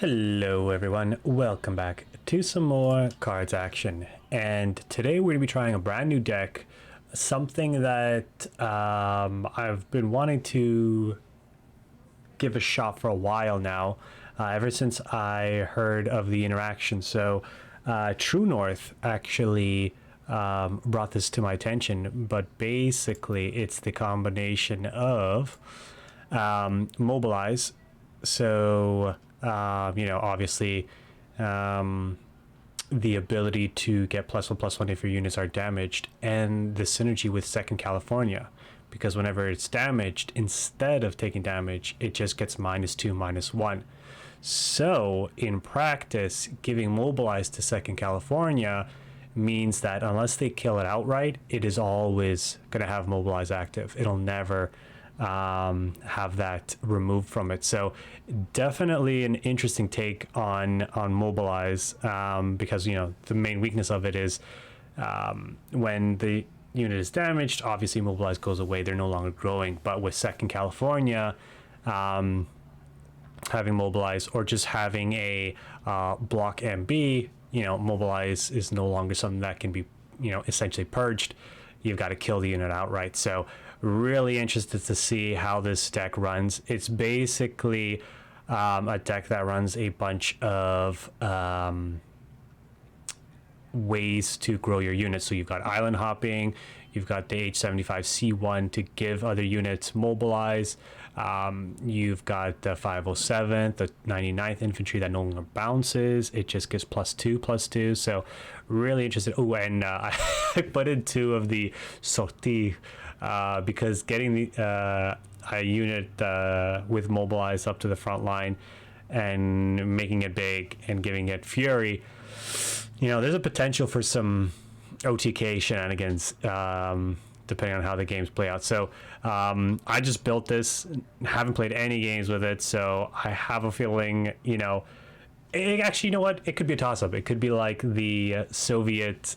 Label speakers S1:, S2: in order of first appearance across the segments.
S1: Hello everyone, welcome back to some more cards action, and today we're going to be trying a brand new deck, something that I've been wanting to give a shot for a while now, ever since I heard of the interaction. So True North actually brought this to my attention, but basically it's the combination of Mobilize. So obviously, the ability to get +1/+1 if your units are damaged, and the synergy with Second California, because whenever it's damaged, instead of taking damage, it just gets -2/-1. So in practice, giving Mobilize to Second California means that unless they kill it outright, it is always going to have Mobilize active. It'll never have that removed from it. So definitely an interesting take on Mobilize, because the main weakness of it is when the unit is damaged, obviously Mobilize goes away, they're no longer growing. But with Second California, having Mobilize or just having a block MB, Mobilize is no longer something that can be essentially purged. You've got to kill the unit outright. So really interested to see how this deck runs. It's basically a deck that runs a bunch of ways to grow your units. So you've got island hopping, you've got the H75C1 to give other units Mobilize, you've got the 507th, the 99th infantry that no longer bounces, it just gives +2/+2. So really interested. Oh, and I put in 2 of the sortie, because getting the a unit with Mobilize up to the front line and making it big and giving it fury, there's a potential for some OTK shenanigans, depending on how the games play out. So I just built this, haven't played any games with it, so I have a feeling, actually, you know what? It could be a toss-up. It could be like the Soviet,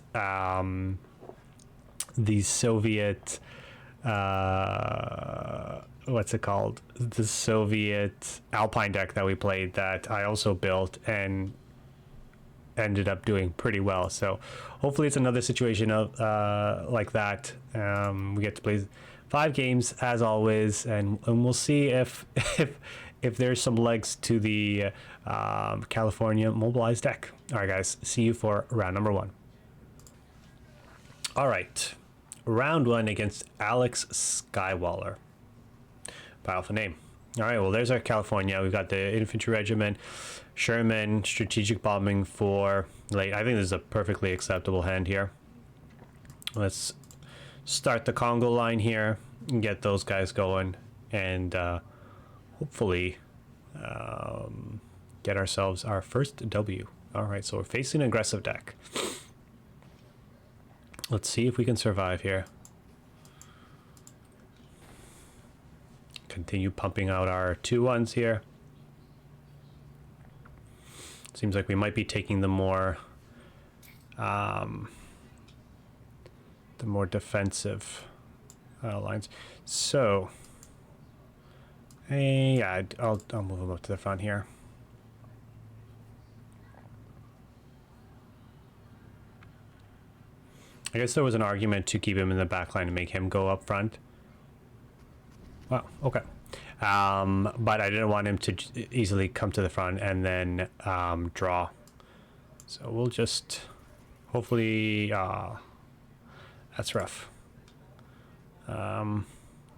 S1: what's it called? The Soviet Alpine deck that we played that I also built and ended up doing pretty well. So hopefully it's another situation of like that. We get to play 5 games as always, and we'll see if there's some legs to the California Mobilize deck. All right, guys, see you for round number 1. All right, round 1 against Alex Skywaller by alpha name. All right, well, there's our California. We've got the infantry regiment, Sherman, strategic bombing for late. I think this is a perfectly acceptable hand here. Let's start the Congo line here and get those guys going, and hopefully get ourselves our first W. All right, so we're facing an aggressive deck. Let's see if we can survive here. Continue pumping out our 2-1s here. Seems like we might be taking the more defensive lines. So yeah, I'll move them up to the front here. I guess there was an argument to keep him in the back line and make him go up front. Wow, okay. But I didn't want him to easily come to the front and then draw. So we'll just hopefully, that's rough.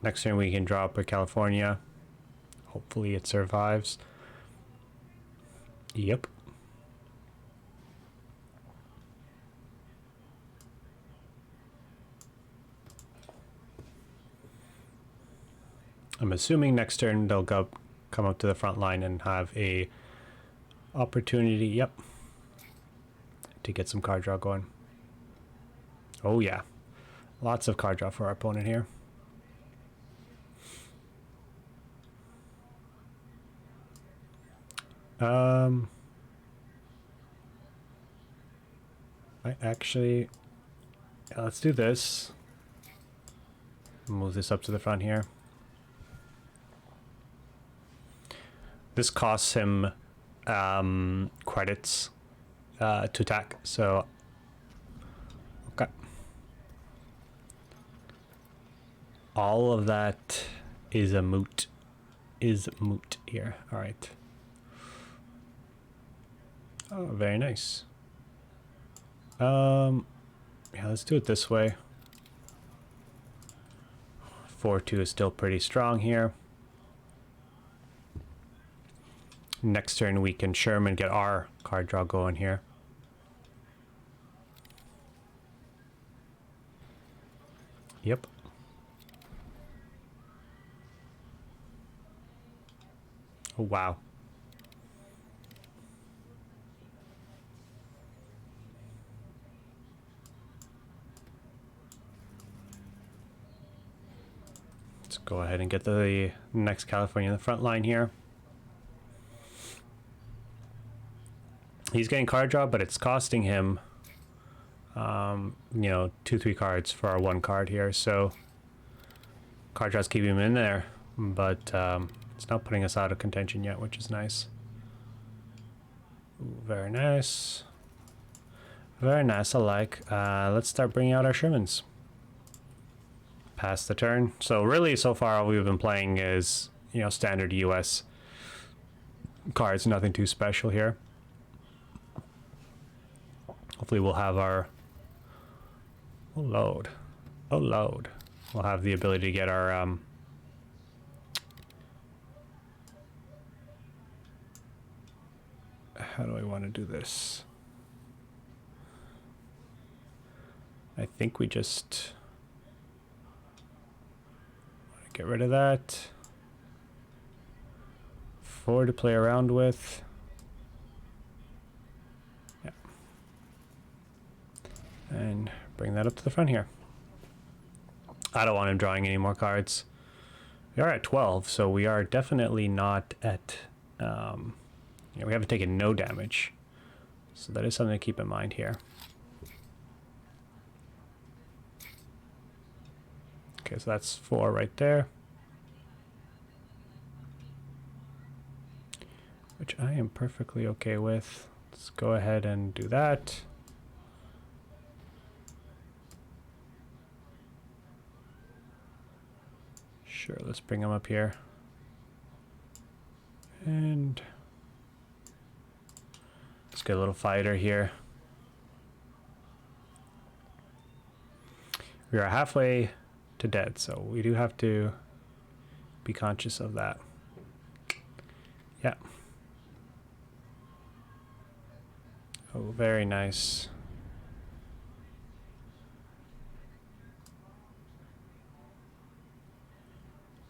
S1: Next turn we can draw up a California. Hopefully it survives. Yep. I'm assuming next turn they'll come up to the front line and have a opportunity, yep, to get some card draw going. Oh yeah, lots of card draw for our opponent here. Let's do this. Move this up to the front here. This costs him credits to attack. So, okay. All of that is a moot. Is moot here. All right. Oh, very nice. Yeah, let's do it this way. 4-2 is still pretty strong here. Next turn we can Sherman get our card draw going here. Yep. Oh, wow. Let's go ahead and get the next California in the front line here. He's getting card draw, but it's costing him, you know, 2-3 cards for our 1 card here. So card draws keep him in there, but it's not putting us out of contention yet, which is nice. Ooh, very nice. Very nice, I like. Let's start bringing out our Shermans. Pass the turn. So really, so far, all we've been playing is, you know, standard US cards, nothing too special here. Hopefully we'll have our... Oh, load. Oh, load. We'll have the ability to get our... How do I want to do this? I think we just... Get rid of that. 4 to play around with. Yeah. And bring that up to the front here. I don't want him drawing any more cards. We are at 12, so we are definitely not at... you know, we haven't taken no damage. So that is something to keep in mind here. Okay, so that's 4 right there. Which I am perfectly okay with. Let's go ahead and do that. Sure, let's bring him up here. And let's get a little fighter here. We are halfway to dead, so we do have to be conscious of that. Yeah. Oh, very nice.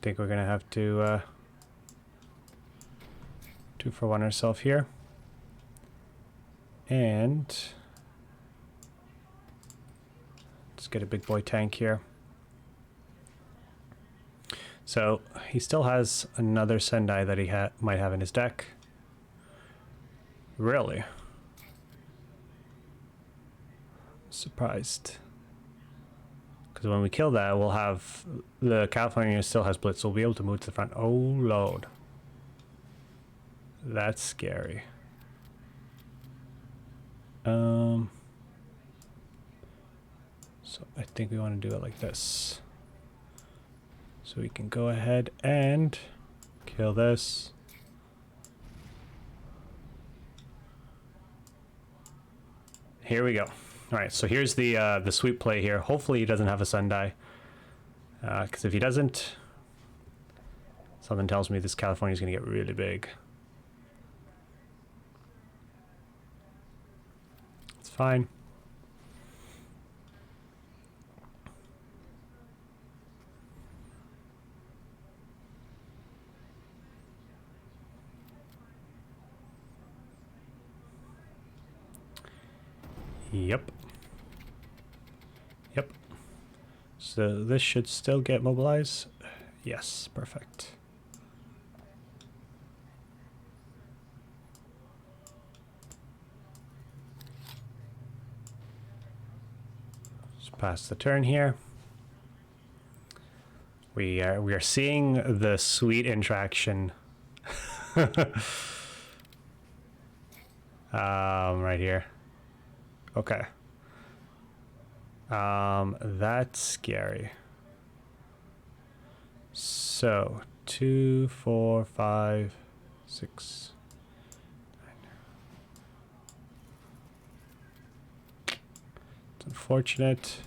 S1: Think we're gonna have to 2-for-1 ourselves here. And let's get a big boy tank here. So he still has another Sendai that he might have in his deck. Really? Surprised. Because when we kill that, we'll have... The California still has Blitz, so we'll be able to move to the front. Oh, Lord. That's scary. So I think we want to do it like this. So we can go ahead and kill this. Here we go. All right, so here's the sweep play here. Hopefully he doesn't have a Sendai. Because if he doesn't, something tells me this California is going to get really big. It's fine. Yep. Yep. So this should still get Mobilize. Yes, perfect. Just pass the turn here. We are seeing the sweet interaction Right here. Okay. That's scary. So 2, 4, 5, 6. It's unfortunate.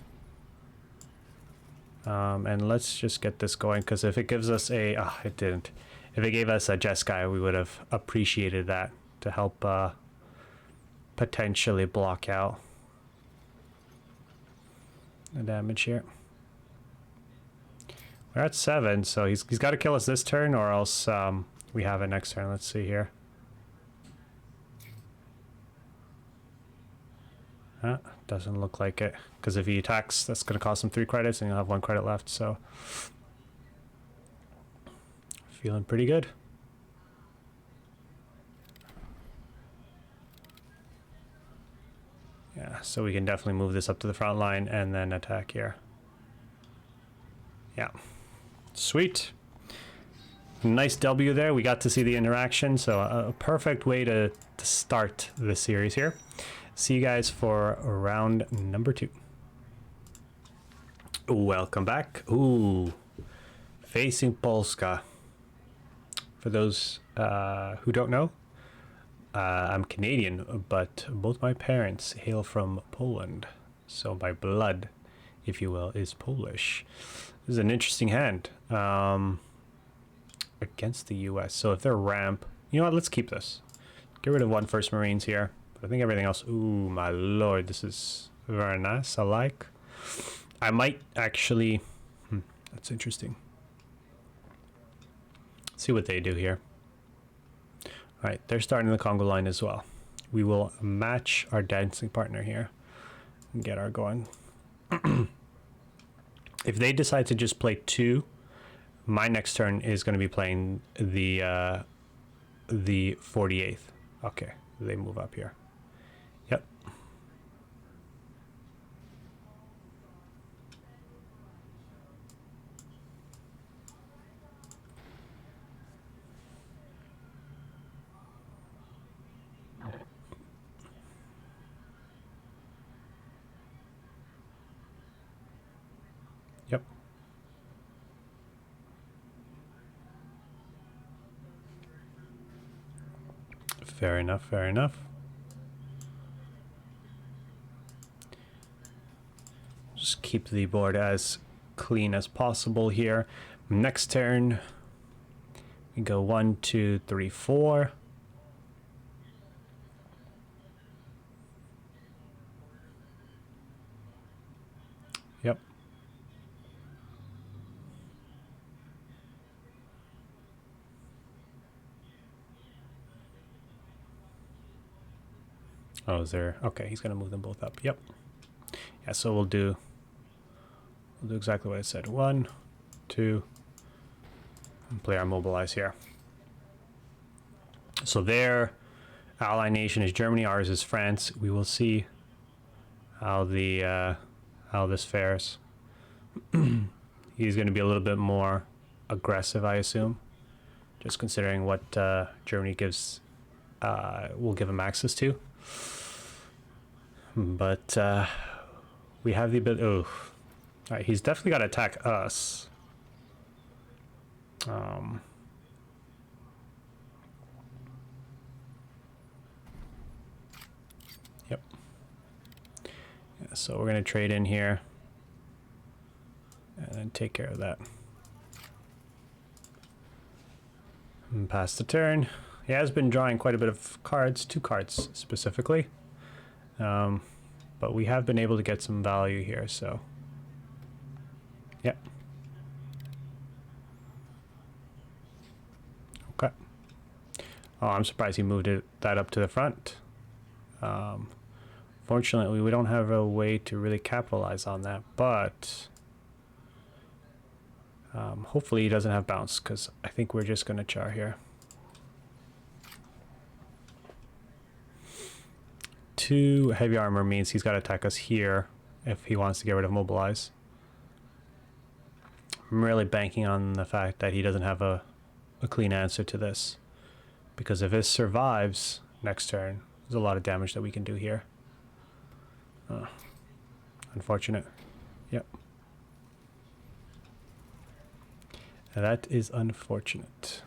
S1: And let's just get this going, because if it gives us a, it didn't. If it gave us a Jeskai, we would have appreciated that to help potentially block out the damage here. We're at 7, so he's got to kill us this turn, or else we have it next turn. Let's see here. Doesn't look like it, because if he attacks, that's going to cost him 3 credits, and he'll have 1 credit left. So feeling pretty good. Yeah, so we can definitely move this up to the front line and then attack here. Yeah, sweet. Nice W there. We got to see the interaction, so a perfect way to start the series here. See you guys for round number 2. Welcome back. Ooh, facing Polska. For those who don't know, I'm Canadian, but both my parents hail from Poland, so my blood, if you will, is Polish. This is an interesting hand against the US. So if they're ramp, you know what, let's keep this. Get rid of 1 First Marines here. But I think everything else, ooh, my lord, this is very nice. I like. I might actually, that's interesting. See what they do here. All right, they're starting the Congo line as well. We will match our dancing partner here and get our going. If they decide to just play 2, my next turn is going to be playing the 48th. Okay, they move up here. Yep. Yep. Fair enough, fair enough. Just keep the board as clean as possible here. Next turn, we go 1, 2, 3, 4. Yep. Oh, is there? Okay, he's gonna move them both up. Yep. Yeah, so we'll do exactly what I said. 1, 2, and play our mobilize here. So their ally nation is Germany, ours is France. We will see how the how this fares. He's going to be a little bit more aggressive, I assume, just considering what Germany gives will give him access to. But we have the ability. Oh, all right, he's definitely got to attack us. Yep. Yeah, so we're gonna trade in here and then take care of that. And pass the turn. He has been drawing quite a bit of cards, 2 cards specifically. But we have been able to get some value here, so yep. Okay. Oh, I'm surprised he moved that up to the front. Fortunately, we don't have a way to really capitalize on that, but hopefully he doesn't have bounce, because I think we're just going to char here. 2 heavy armor means he's got to attack us here if he wants to get rid of mobilize. I'm really banking on the fact that he doesn't have a clean answer to this, because if this survives next turn, There's a lot of damage that we can do here. Unfortunate. Yep. That is unfortunate.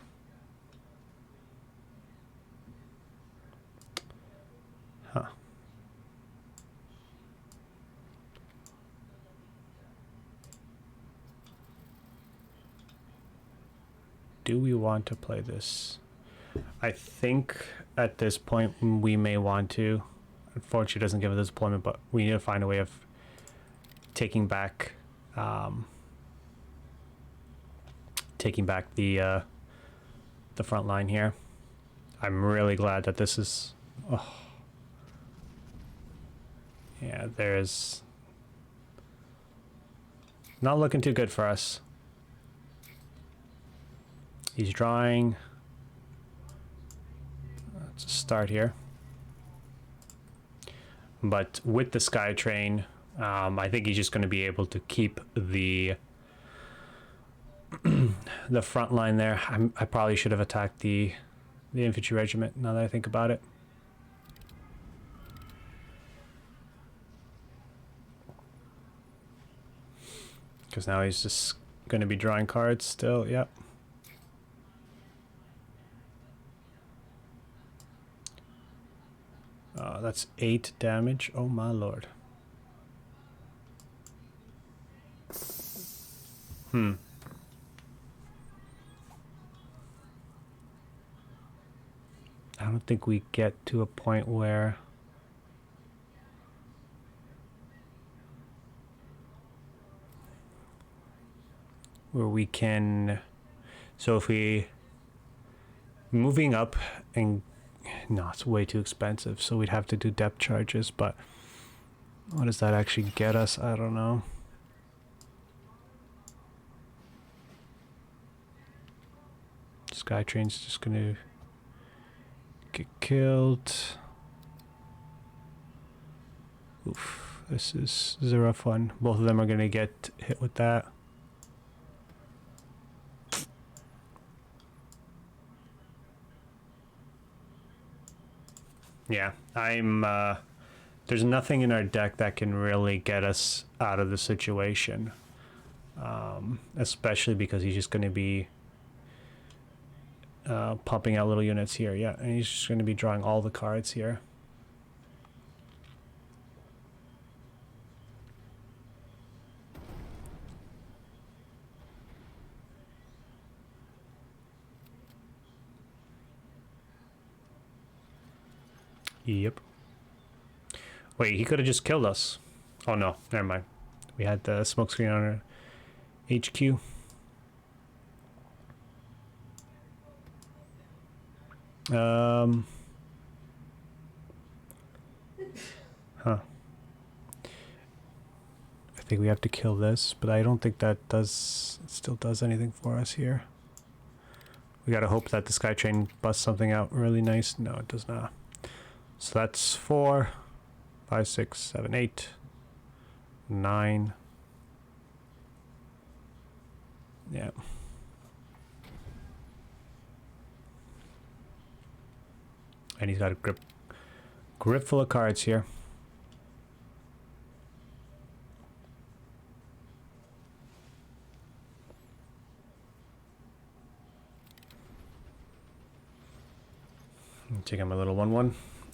S1: Huh. Do we want to play this? I think at this point we may want to. Unfortunately, it doesn't give us this deployment, but we need to find a way of taking back the front line here. I'm really glad that this is. Oh. Yeah, there's not looking too good for us. He's drawing. Let's start here. But with the Skytrain, I think he's just going to be able to keep the the front line there. I probably should have attacked the infantry regiment now that I think about it. Because now he's just going to be drawing cards still. Yep. That's 8 damage. Oh my lord. I don't think we get to a point where we can. So if we moving up and no, it's way too expensive, so we'd have to do depth charges, but what does that actually get us? I don't know. Skytrain's just gonna get killed. Oof, this is a rough one. Both of them are gonna get hit with that. Yeah, there's nothing in our deck that can really get us out of the situation. Especially because he's just going to be pumping out little units here. Yeah, and he's just going to be drawing all the cards here. Yep. Wait, he could have just killed us. Oh no, never mind. We had the smoke screen on our HQ. Huh. I think we have to kill this, but I don't think that still does anything for us here. We gotta hope that the Skytrain busts something out really nice. No, it does not. So that's 4, 5, 6, 7, 8, 9. Yeah. And he's got a grip full of cards here. Take out my little 1/1.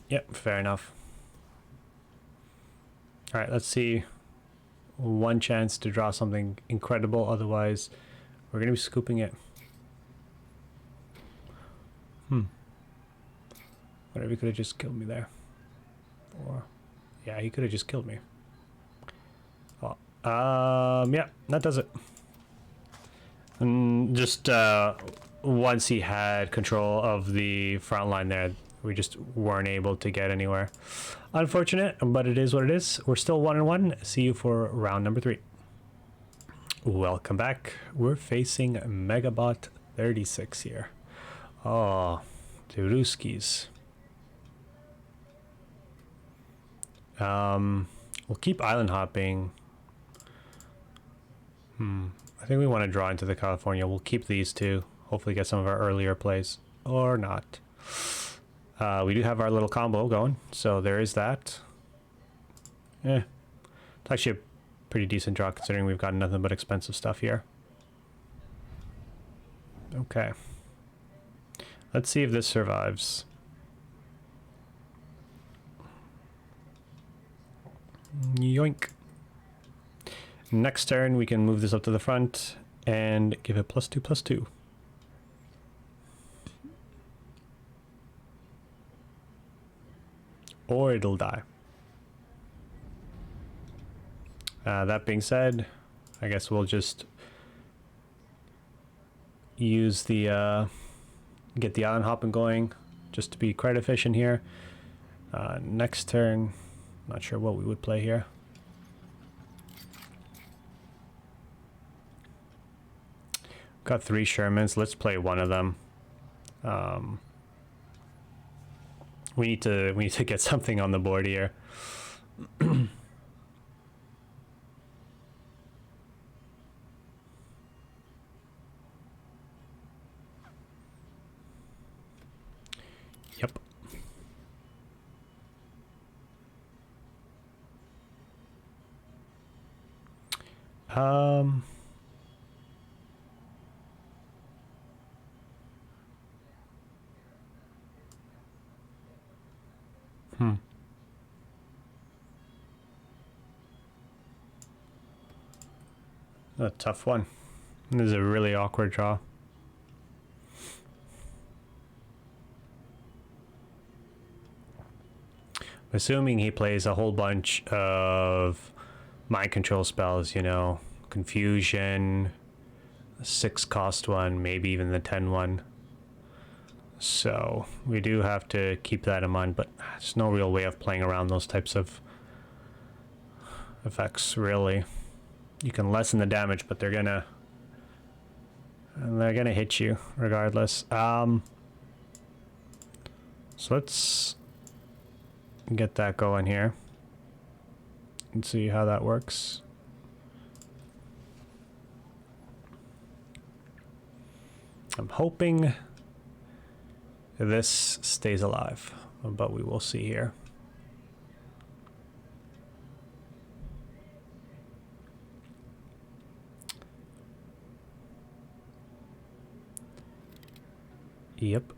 S1: Yep, fair enough. All right, let's see. One chance to draw something incredible. Otherwise, we're going to be scooping it. Whatever, he could have just killed me there. Or, yeah, he could have just killed me. Oh, yeah, that does it. And just once he had control of the front line there, we just weren't able to get anywhere. Unfortunate, but it is what it is. We're still 1-1. See you for round number 3. Welcome back. We're facing Megabot 36 here. Oh, the Ruskies. We'll keep island hopping. I think we want to draw into the California. We'll keep these two. Hopefully get some of our earlier plays. Or not. We do have our little combo going, so there is that. Yeah, it's actually a pretty decent draw considering we've got nothing but expensive stuff here. Okay. Let's see if this survives. Yoink. Next turn, we can move this up to the front and give it +2/+2. Or it'll die. That being said, I guess we'll just use the get the island hopping going just to be quite efficient here. Next turn, not sure what we would play here. Got 3 Shermans. Let's play one of them. We need to get something on the board here. Yep. A tough one. This is a really awkward draw. Assuming he plays a whole bunch of mind control spells, you know, confusion, 6 cost one, maybe even the 10 one. So we do have to keep that in mind, but there's no real way of playing around those types of effects, really. You can lessen the damage, but they're gonna hit you regardless. So let's get that going here and see how that works. I'm hoping this stays alive, but we will see here. Yep.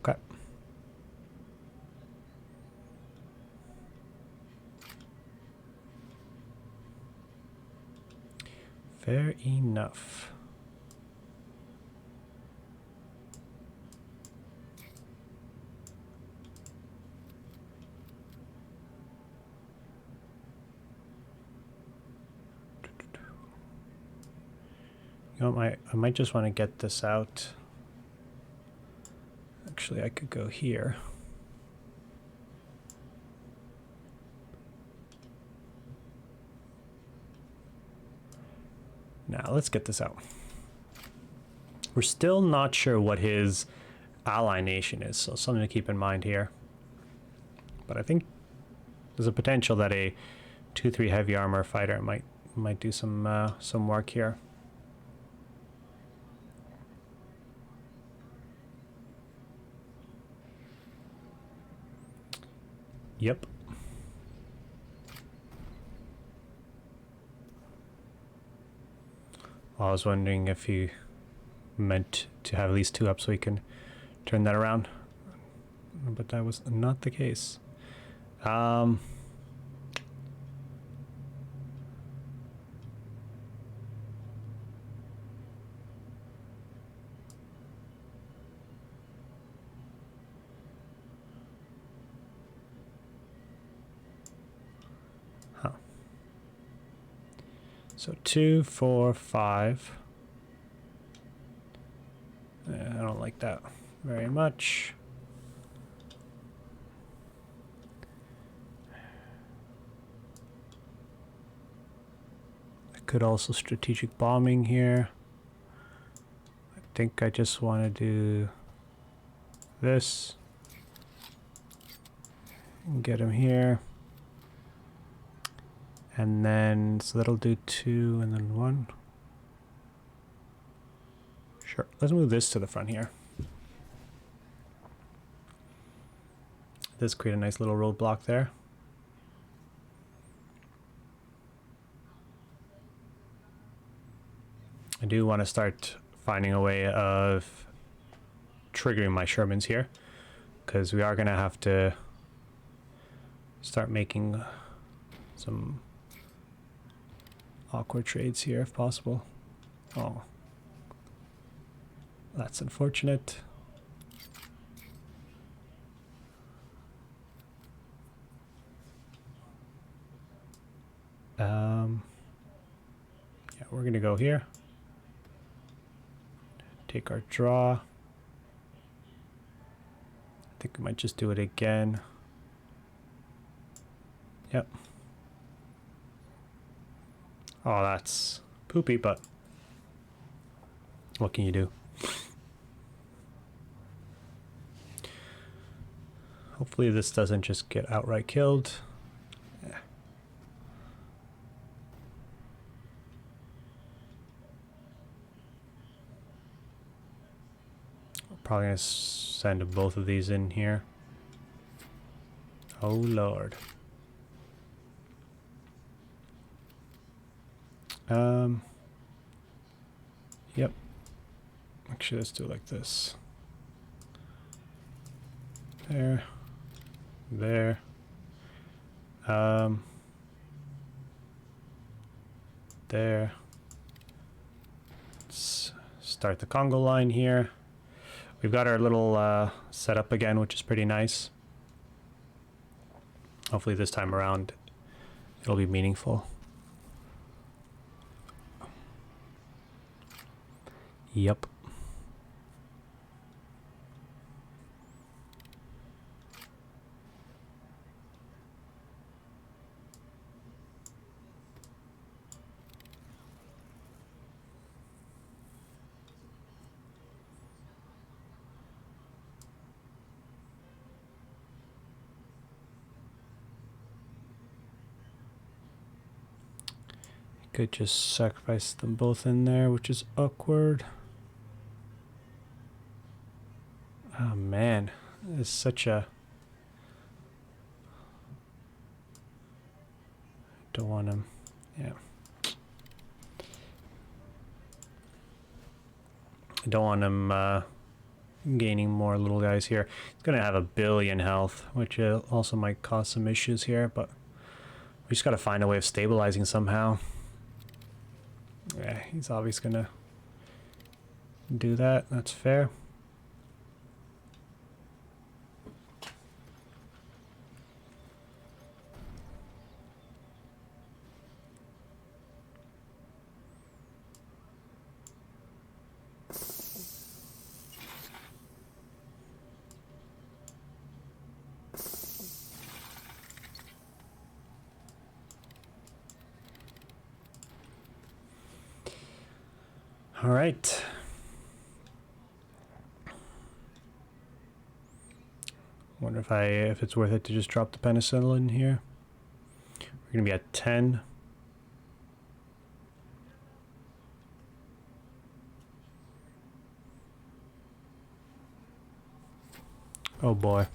S1: Okay. Fair enough. You know, I might just want to get this out. Actually, I could go here. Now, let's get this out. We're still not sure what his ally nation is, so something to keep in mind here. But I think there's a potential that a 2/3 heavy armor fighter might do some work here. Yep. I was wondering if you meant to have at least 2 up so we can turn that around, but that was not the case. So 2, 4, 5. I don't like that very much. I could also strategic bombing here. I think I just want to do this and get him here. And then, so that'll do 2 and then 1. Sure, let's move this to the front here. This create a nice little roadblock there. I do want to start finding a way of triggering my Shermans here, because we are going to have to start making some awkward trades here if possible. Oh, that's unfortunate. Yeah, we're gonna go here. Take our draw. I think we might just do it again. Yep. Oh, that's poopy, but what can you do? Hopefully this doesn't just get outright killed. Yeah. We're probably gonna send both of these in here. Oh Lord. Yep. Actually, let's do it like this. There. There. There. Let's start the Congo line here. We've got our little setup again, which is pretty nice. Hopefully this time around it'll be meaningful. Yep. Could just sacrifice them both in there, which is awkward. Oh man, it's such a... Don't want him. Yeah. I don't want him gaining more little guys here. He's gonna have 1 billion health, which also might cause some issues here, but we just gotta find a way of stabilizing somehow. Yeah, he's obviously gonna do that. That's fair. All right. Wonder if it's worth it to just drop the penicillin here. We're gonna be at 10. Oh boy.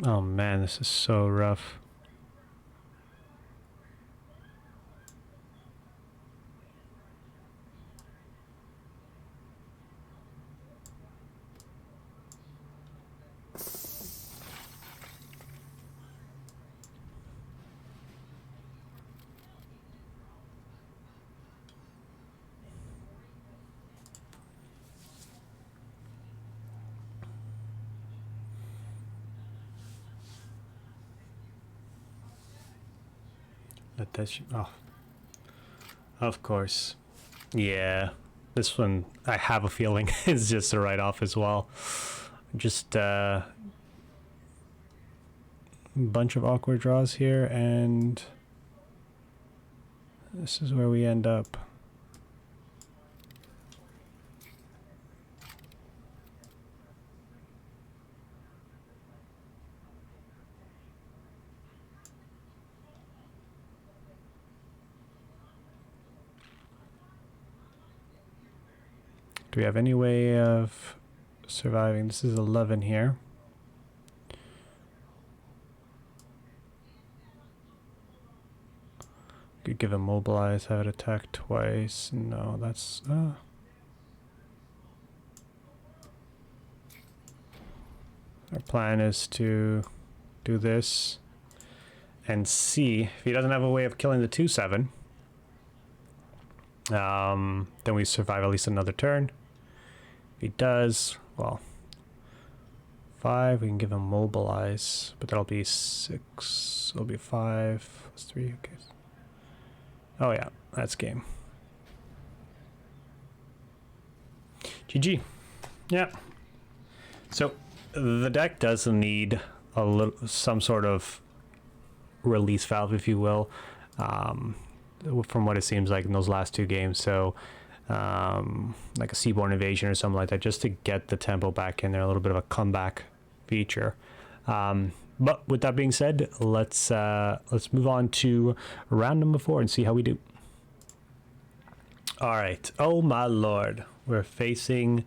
S1: Oh man, this is so rough. Let that oh, of course. Yeah, this one I have a feeling is just a write-off as well. Just bunch of awkward draws here, and this is where we end up. Do we have any way of surviving? This is 11 here. Could give him mobilize, have it attack twice. No, that's our plan is to do this and see if he doesn't have a way of killing the 2/7. Then we survive at least another turn. If he does, well, 5, we can give him mobilize, but that'll be 6. It'll be 5 plus 3. Okay. Oh yeah, that's game. GG. Yeah. So the deck does need a little, some sort of release valve, if you will, from what it seems like in those last 2 games. So like a Seaborn Invasion or something like that, just to get the tempo back in there, a little bit of a comeback feature. But with that being said, let's move on to round number 4 and see how we do. All right. Oh my lord, we're facing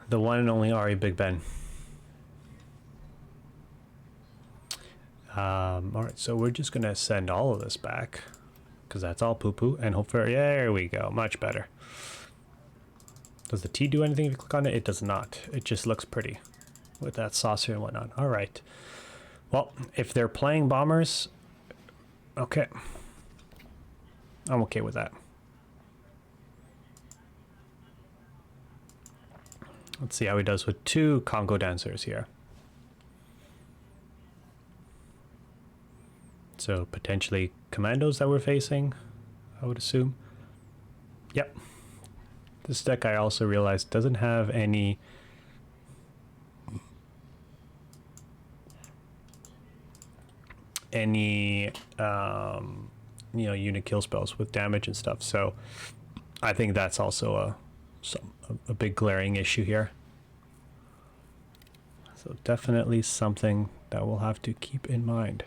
S1: the one and only Ari Big Ben. All right, so we're just gonna send all of this back because that's all poo-poo, and hopefully, there we go, much better. Does the T do anything if you click on it? It does not. It just looks pretty with that saucer and whatnot. All right. Well, if they're playing bombers, okay. I'm okay with that. Let's see how he does with 2 Congo dancers here. So potentially commandos that we're facing, I would assume. Yep. This deck, I also realized, doesn't have any unit kill spells with damage and stuff. So I think that's also a big glaring issue here. So definitely something that we'll have to keep in mind.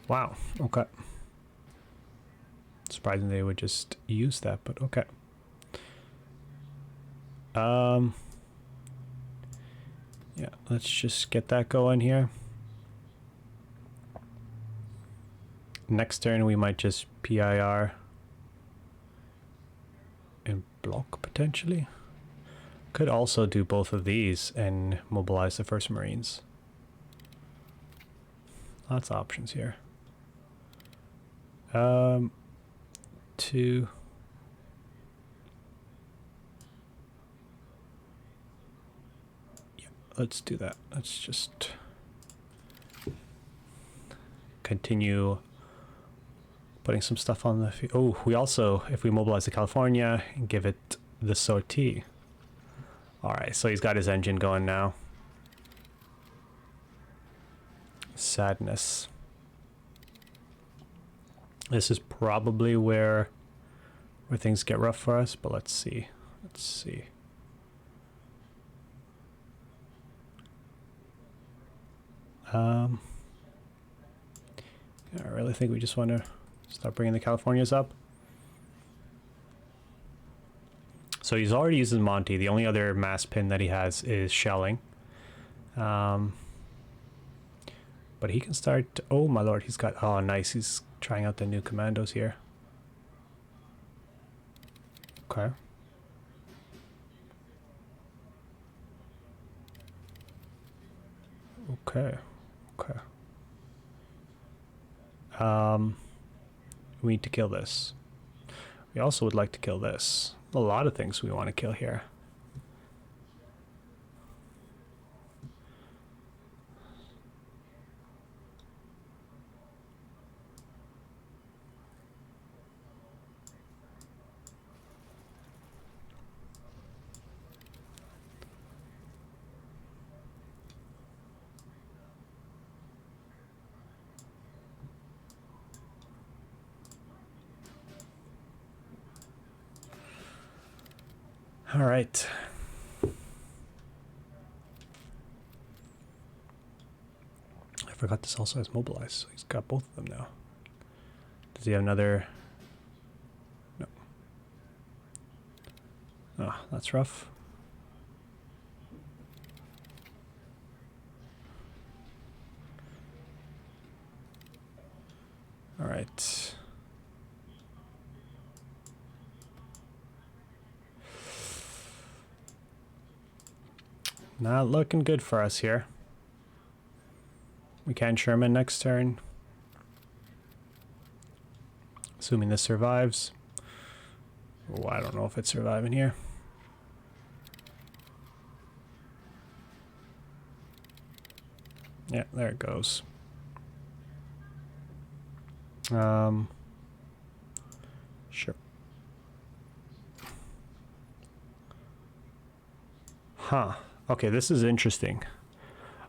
S1: Wow, okay. Surprising they would just use that, but okay. Yeah, let's just get that going here. Next turn we might just PIR and block potentially. Could also do both of these and mobilize the first Marines. Lots of options here. 2. Yeah, let's do that. Let's just continue putting some stuff on the field. Oh, we also, if we mobilize the California and give it the sortie. All right, so he's got his engine going now. Sadness. This is probably where things get rough for us, but let's see. Let's see. Yeah, I really think we just want to start bringing the Californias up. So he's already using Monty. The only other mass pin that he has is shelling. But he can start. Oh my lord, he's got. Oh, nice. He's trying out the new commandos here. Okay. Okay. Okay. We need to kill this. We also would like to kill this. A lot of things we want to kill here. All right. I forgot this also has Mobilize, so he's got both of them now. Does he have another? No. Oh, that's rough. All right. Not looking good for us here. We can Sherman next turn. Assuming this survives. Oh, I don't know if it's surviving here. Yeah, there it goes. Sure. Huh. Okay, this is interesting.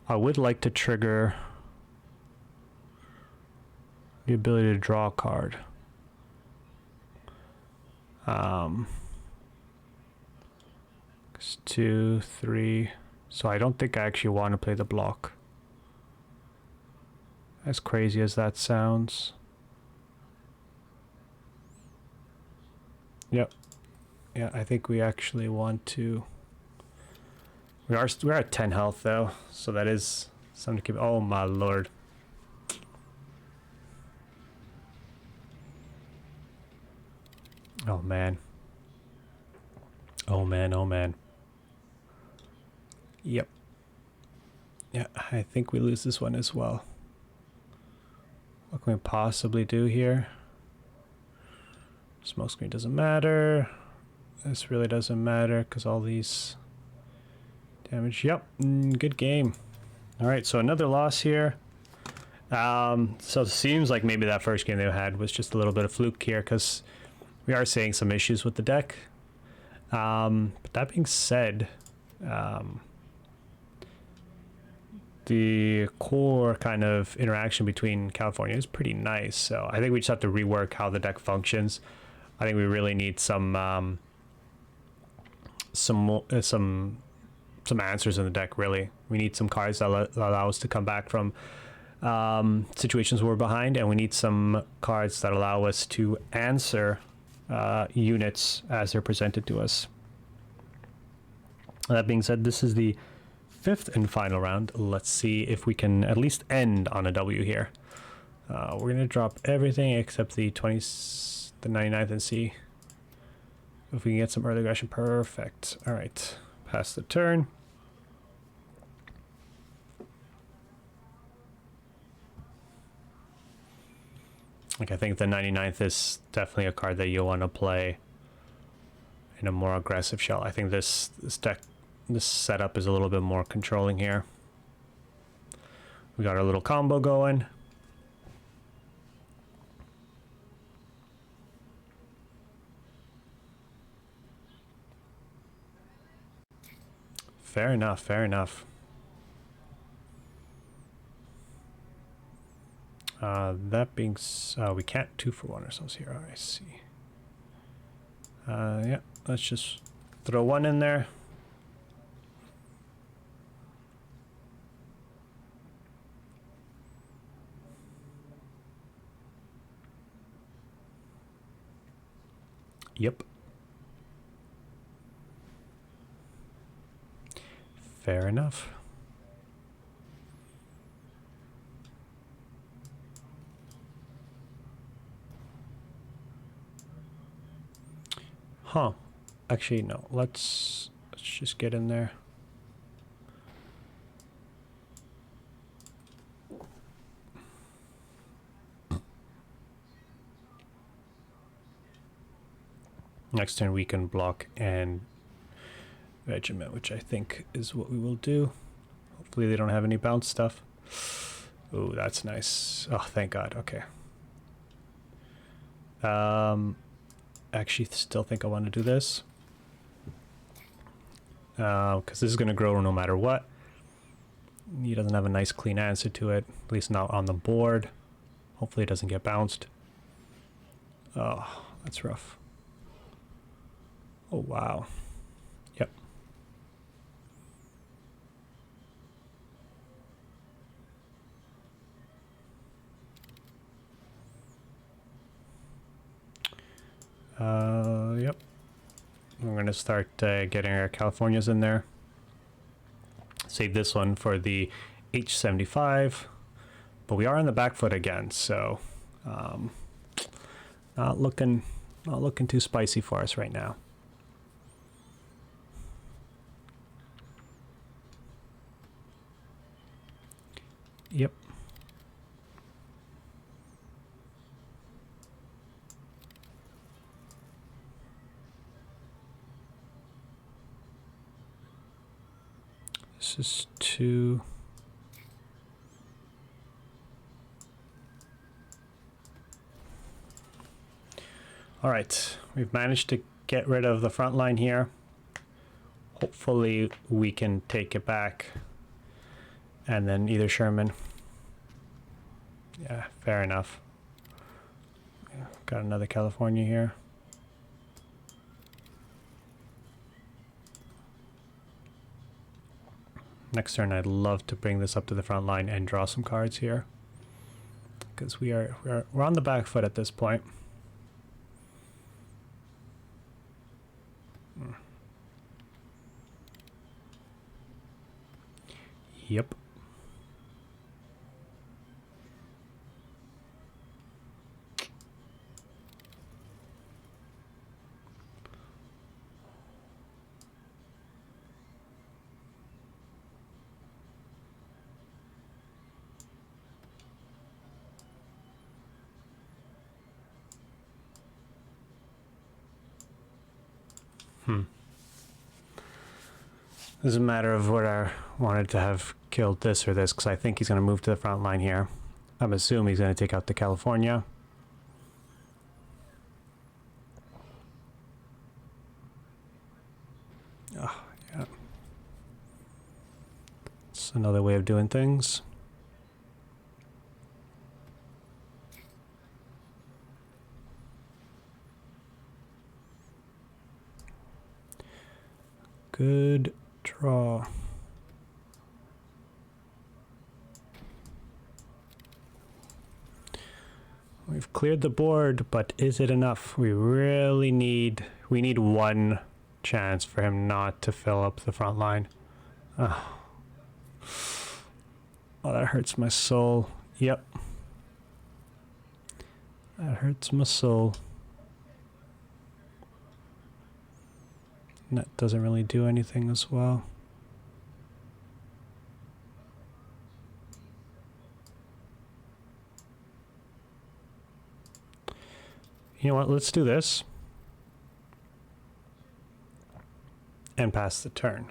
S1: I would like to trigger the ability to draw a card. 2, 3. So I don't think I actually want to play the block. As crazy as that sounds. Yep. Yeah, I think we actually want to. We're at 10 health though, so that is something to keep. Oh my lord. Oh man. Oh man, oh man. Yep. Yeah, I think we lose this one as well. What can we possibly do here? Smoke screen doesn't matter. This really doesn't matter because all these damage. Yep, good game. All right, so another loss here. So it seems like maybe that first game they had was just a little bit of fluke here because we are seeing some issues with the deck. But that being said, the core kind of interaction between California is pretty nice. So I think we just have to rework how the deck functions. I think we really need some answers in the deck. Really, we need some cards that allow us to come back from situations where we're behind, and we need some cards that allow us to answer units as they're presented to us. That being said, this is the 5th and final round. Let's see if we can at least end on a W here. We're gonna drop everything except the 99th and C. If we can get some early aggression, perfect. All right, pass the turn. Like, I think the 99th is definitely a card that you'll want to play in a more aggressive shell. I think this deck, this setup is a little bit more controlling here. We got our little combo going. Fair enough, fair enough. That being we can't 2-for-1 ourselves here. Oh, I see. Yeah, let's just throw one in there. Yep. Fair enough. Huh. Actually, no. Let's just get in there. Next turn we can block and regiment, which I think is what we will do. Hopefully they don't have any bounce stuff. Oh, that's nice. Oh, thank God. Okay. Actually still think I want to do this. Because this is going to grow no matter what. He doesn't have a nice clean answer to it. At least not on the board. Hopefully it doesn't get bounced. Oh, that's rough. Oh, wow. Yep. We're going to start getting our Californias in there. Save this one for the H75. But we are on the back foot again, so not looking too spicy for us right now. Yep. This is 2. All right, we've managed to get rid of the front line here. Hopefully we can take it back. And then either Sherman. Yeah, fair enough. Got another California here. Next turn, I'd love to bring this up to the front line and draw some cards here, because we're on the back foot at this point. Yep. Doesn't matter of what I wanted to have killed this or this, because I think he's going to move to the front line here. I'm assuming he's going to take out the California. Oh, yeah. It's another way of doing things. Good draw. We've cleared the board, but is it enough? We need one chance for him not to fill up the front line. Oh, that hurts my soul. Yep. That hurts my soul. That doesn't really do anything as well. You know what? Let's do this. And pass the turn.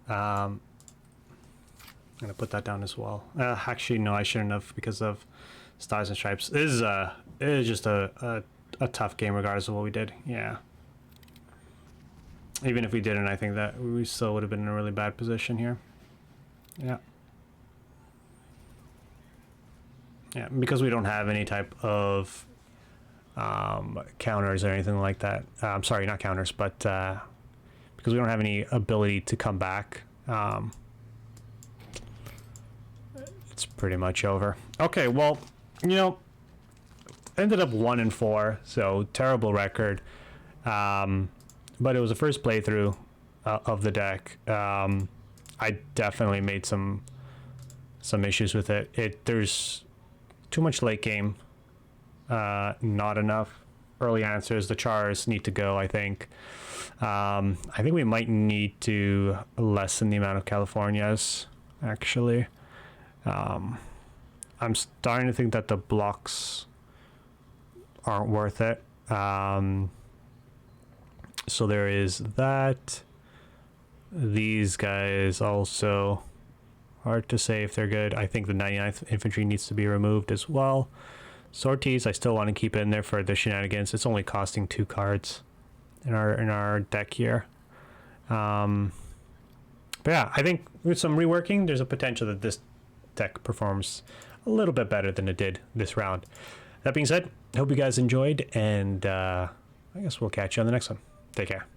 S1: I'm going to put that down as well. Actually, no, I shouldn't have, because of Stars and Stripes. It is just a tough game regardless of what we did. Yeah. Even if we didn't, I think that we still would have been in a really bad position here. Yeah. Yeah, because we don't have any type of counters or anything like that. I'm sorry, not counters, but because we don't have any ability to come back, it's pretty much over. Okay, well, you know, ended up 1-4, so terrible record. But it was the first playthrough of the deck. I definitely made some issues with it. There's too much late game, not enough early answers. The chars need to go, I think. I think we might need to lessen the amount of Californias, actually. I'm starting to think that the blocks aren't worth it. So there is that. These guys also, hard to say if they're good. I think the 99th Infantry needs to be removed as well. Sorties, I still want to keep in there for the shenanigans. It's only costing 2 cards in our deck here. But yeah, I think with some reworking, there's a potential that this deck performs a little bit better than it did this round. That being said, hope you guys enjoyed, and I guess we'll catch you on the next one. Take care.